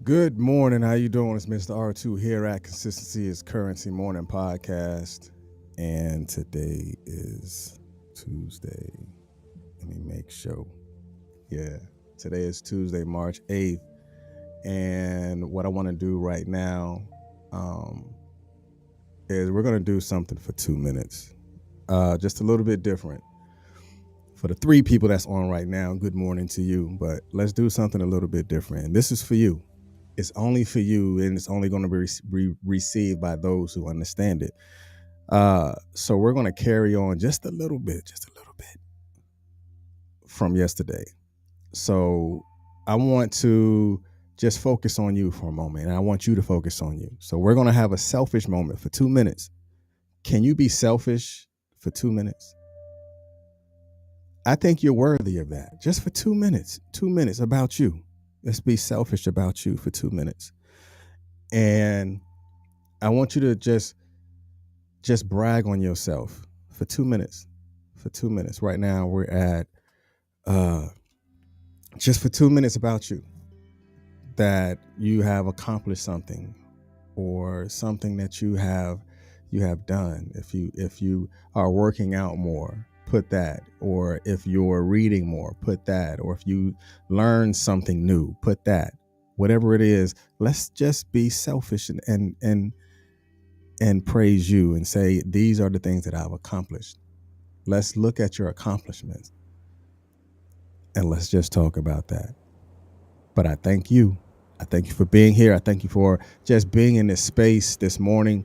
Good morning. How you doing? It's Mr. R2 here at Consistency is Currency Morning Podcast. And today is Tuesday. Let me make sure. Yeah. Today is Tuesday, March 8th. And what I want to do right now is we're going to do something for 2 minutes. Just a little bit different. For the 3 people that's on right now, good morning to you. But let's do something a little bit different. And this is for you. It's only for you, and it's only going to be received by those who understand it. So we're going to carry on just a little bit from yesterday. So I want to just focus on you for a moment, and I want you to focus on you. So we're going to have a selfish moment for 2 minutes. Can you be selfish for 2 minutes? I think you're worthy of that. Just for 2 minutes, 2 minutes about you. Let's be selfish about you for 2 minutes. And I want you to just brag on yourself for 2 minutes. For 2 minutes. Right now we're at just for 2 minutes about you, that you have accomplished something or something that you have done. If you are working out more, put that. Or if you're reading more, put that. Or if you learn something new, put that. Whatever it is, let's just be selfish and praise you and say, these are the things that I've accomplished. Let's look at your accomplishments and let's just talk about that. But I thank you. I thank you for being here. I thank you for just being in this space this morning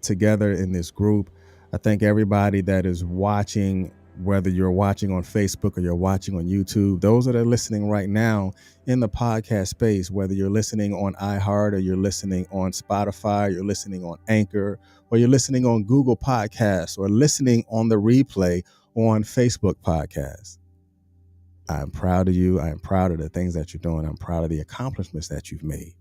together in this group. I thank everybody that is watching, whether you're watching on Facebook or you're watching on YouTube. Those that are listening right now in the podcast space, whether you're listening on iHeart or you're listening on Spotify, or you're listening on Anchor, or you're listening on Google Podcasts, or listening on the replay on Facebook Podcasts. I'm proud of you. I'm proud of the things that you're doing. I'm proud of the accomplishments that you've made.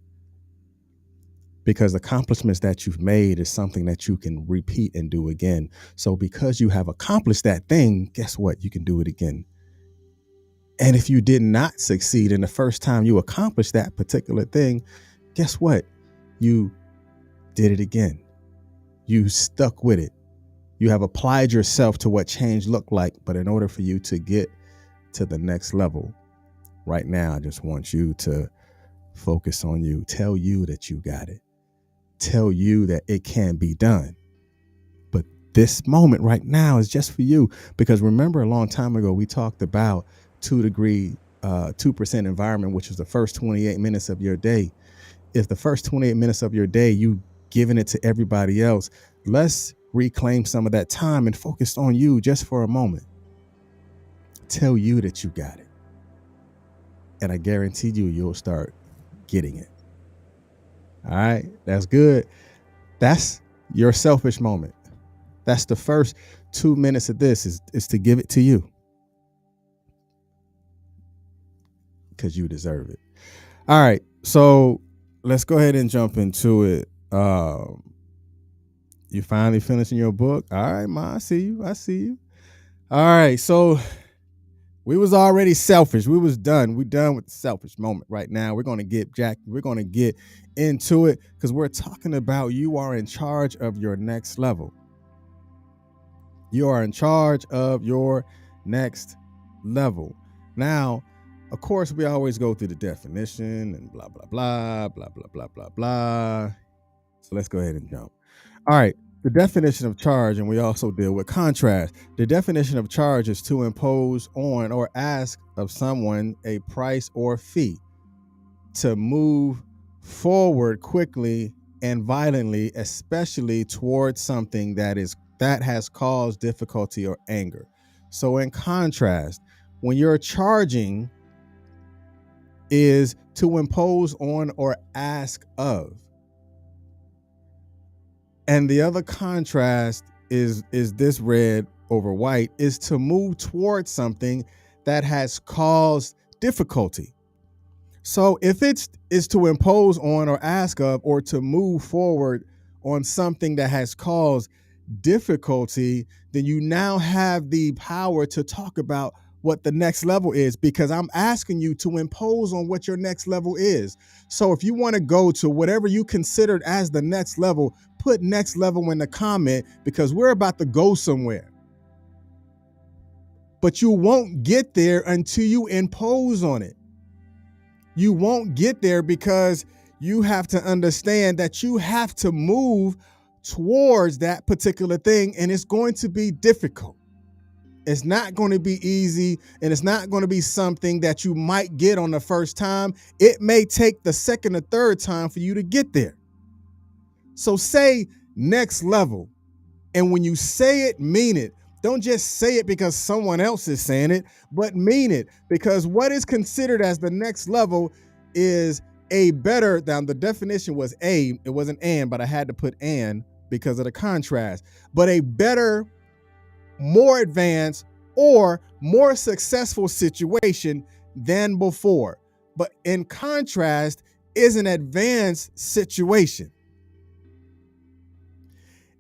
Because accomplishments that you've made is something that you can repeat and do again. So because you have accomplished that thing, guess what? You can do it again. And if you did not succeed in the first time you accomplished that particular thing, guess what? You did it again. You stuck with it. You have applied yourself to what change looked like. But in order for you to get to the next level, right now, I just want you to focus on you. Tell you that you got it. Tell you that it can be done. But this moment right now is just for you. Because remember, a long time ago, we talked about 2% environment, which is the first 28 minutes of your day. If the first 28 minutes of your day, you giving it to everybody else, let's reclaim some of that time and focus on you just for a moment. Tell you that you got it. And I guarantee you'll start getting it. All right, that's good. That's your selfish moment. That's the first 2 minutes of this is to give it to you. Because you deserve it. All right, so let's go ahead and jump into it. You finally finishing your book? All right, Ma, I see you. All right, so we was already selfish. We was done. We done with the selfish moment. Right now, we're going to get into it because we're talking about you are in charge of your next level. You are in charge of your next level. Now, of course, we always go through the definition and blah, blah, blah, blah, blah, blah, blah, blah. So let's go ahead and jump. All right. The definition of charge, and we also deal with contrast. The definition of charge is to impose on or ask of someone a price or fee to move forward quickly and violently, especially towards something that has caused difficulty or anger. So in contrast, when you're charging is to impose on or ask of. And the other contrast is this red over white, is to move towards something that has caused difficulty. So if it's to impose on or ask of, or to move forward on something that has caused difficulty, then you now have the power to talk about what the next level is, because I'm asking you to impose on what your next level is. So if you want to go to whatever you considered as the next level, put next level in the comment, because we're about to go somewhere. But you won't get there until you impose on it. You won't get there because you have to understand that you have to move towards that particular thing, and it's going to be difficult. It's not going to be easy, and it's not going to be something that you might get on the first time. It may take the second or third time for you to get there. So say next level, and when you say it, mean it. Don't just say it because someone else is saying it, but mean it, because what is considered as the next level is a better, now the definition was a, it wasn't and, but I had to put and because of the contrast, but a better, more advanced, or more successful situation than before. But in contrast is an advanced situation.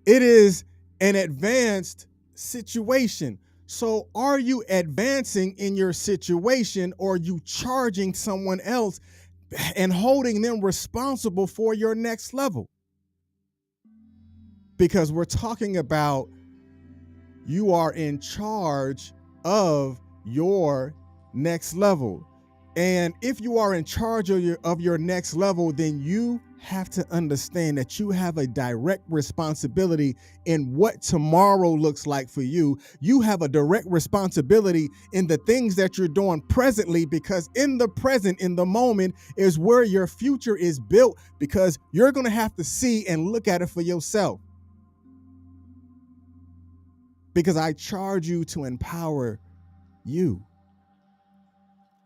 It is an advanced situation. So are you advancing in your situation, or are you charging someone else and holding them responsible for your next level? Because we're talking about you are in charge of your next level. And if you are in charge of your next level, then you have to understand that you have a direct responsibility in what tomorrow looks like for you. You have a direct responsibility in the things that you're doing presently, because in the present, in the moment, is where your future is built, because you're going to have to see and look at it for yourself. Because I charge you to empower you.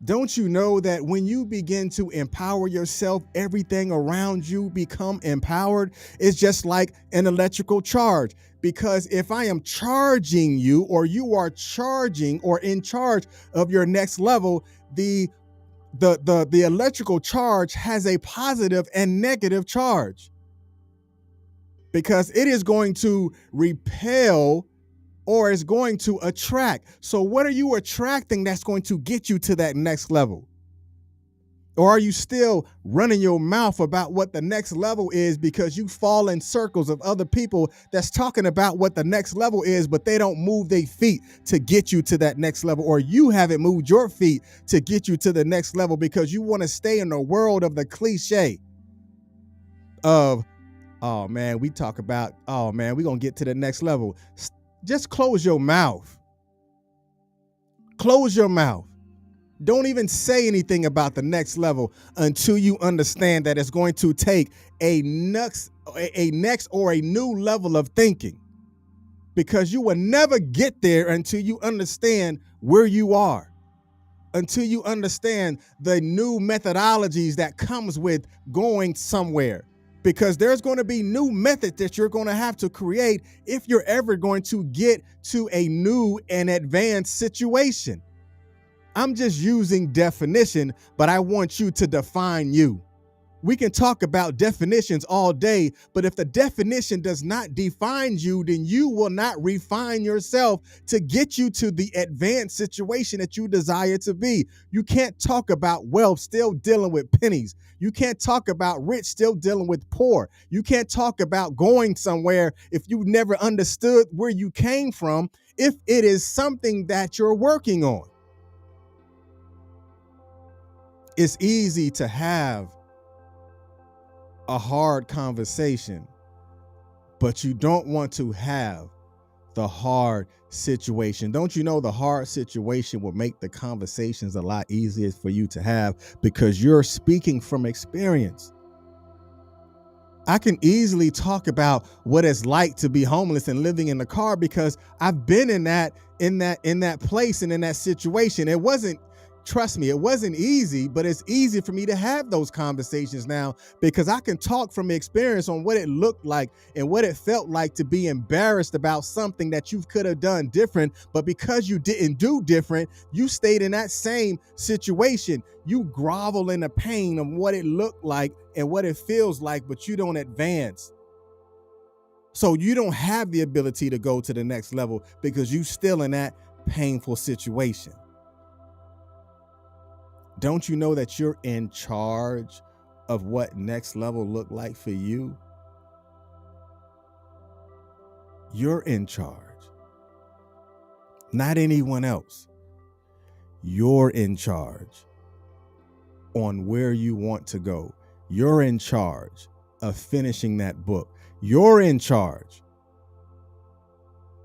Don't you know that when you begin to empower yourself, everything around you become empowered? It's just like an electrical charge. Because if I am charging you, or you are charging or in charge of your next level, the electrical charge has a positive and negative charge, because it is going to repel or is going to attract. So what are you attracting that's going to get you to that next level? Or are you still running your mouth about what the next level is because you fall in circles of other people that's talking about what the next level is, but they don't move their feet to get you to that next level, or you haven't moved your feet to get you to the next level because you want to stay in the world of the cliche of, oh man, we talk about, oh man, we're going to get to the next level. Just close your mouth. Close your mouth. Don't even say anything about the next level until you understand that it's going to take a next or a new level of thinking, because you will never get there until you understand where you are, until you understand the new methodologies that comes with going somewhere. Because there's going to be new methods that you're going to have to create if you're ever going to get to a new and advanced situation. I'm just using definition, but I want you to define you. We can talk about definitions all day, but if the definition does not define you, then you will not refine yourself to get you to the advanced situation that you desire to be. You can't talk about wealth still dealing with pennies. You can't talk about rich still dealing with poor. You can't talk about going somewhere if you never understood where you came from, if it is something that you're working on. It's easy to have a hard conversation, but you don't want to have the hard situation. Don't you know the hard situation will make the conversations a lot easier for you to have, because you're speaking from experience. I can easily talk about what it's like to be homeless and living in the car, because I've been in that place and in that situation. It wasn't, trust me, it wasn't easy, but it's easy for me to have those conversations now, because I can talk from experience on what it looked like and what it felt like to be embarrassed about something that you could have done different. But because you didn't do different, you stayed in that same situation. You grovel in the pain of what it looked like and what it feels like, but you don't advance. So you don't have the ability to go to the next level because you're still in that painful situation. Don't you know that you're in charge of what next level look like for you? You're in charge, not anyone else. You're in charge on where you want to go. You're in charge of finishing that book. You're in charge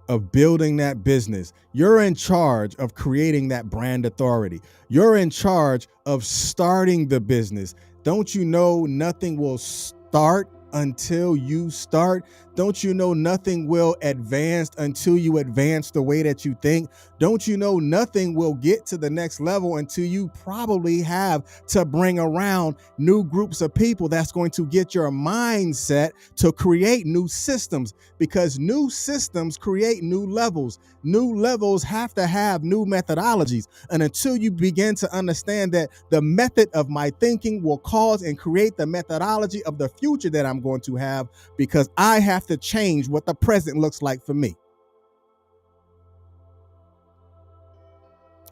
of building that business. You're in charge of creating that brand authority. You're in charge of starting the business. Don't you know nothing will start until you start? Don't you know nothing will advance until you advance the way that you think? Don't you know nothing will get to the next level until you probably have to bring around new groups of people that's going to get your mindset to create new systems, because new systems create new levels. New levels have to have new methodologies. And until you begin to understand that the method of my thinking will cause and create the methodology of the future that I'm going to have, because I have to change what the present looks like for me.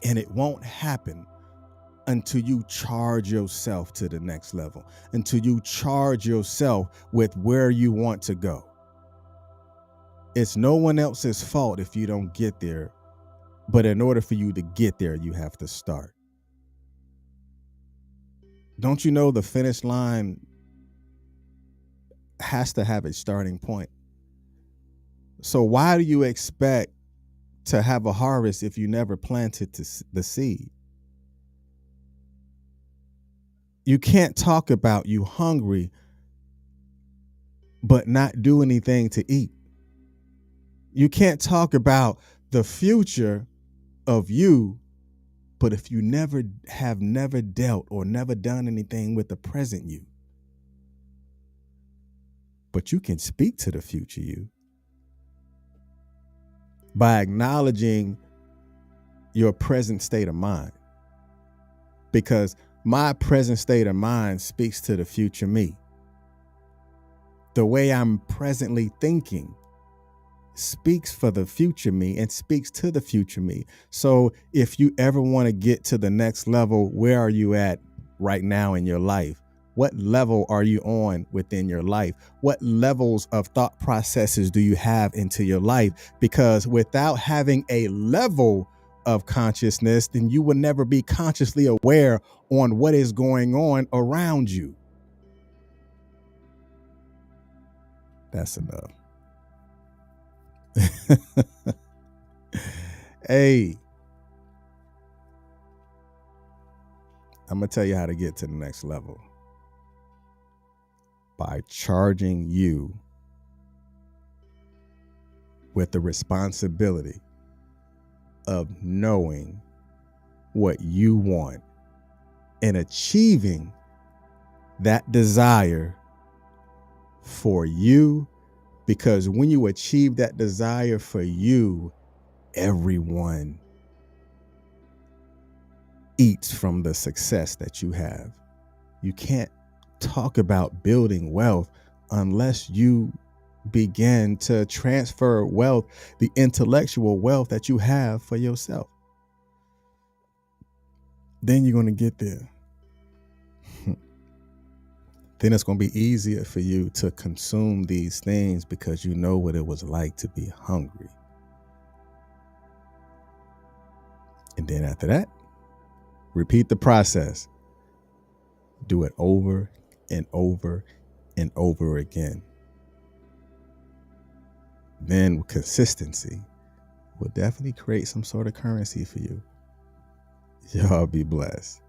And it won't happen until you charge yourself to the next level, until you charge yourself with where you want to go. It's no one else's fault if you don't get there. But in order for you to get there, you have to start. Don't you know the finish line has to have a starting point? So why do you expect to have a harvest if you never planted the seed? You can't talk about you hungry but not do anything to eat. You can't talk about the future of you, but if you never dealt or never done anything with the present you. But you can speak to the future you by acknowledging your present state of mind. Because my present state of mind speaks to the future me. The way I'm presently thinking speaks for the future me and speaks to the future me. So if you ever want to get to the next level, where are you at right now in your life? What level are you on within your life? What levels of thought processes do you have into your life? Because without having a level of consciousness, then you will never be consciously aware on what is going on around you. That's enough. Hey, I'm going to tell you how to get to the next level. By charging you with the responsibility of knowing what you want and achieving that desire for you. Because when you achieve that desire for you, everyone eats from the success that you have. You can't talk about building wealth unless you begin to transfer wealth, the intellectual wealth that you have for yourself. Then you're going to get there. Then it's going to be easier for you to consume these things because you know what it was like to be hungry. And then after that, repeat the process. Do it over and over and over again. Then consistency will definitely create some sort of currency for you. Y'all be blessed.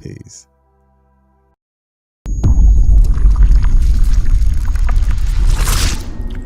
Peace.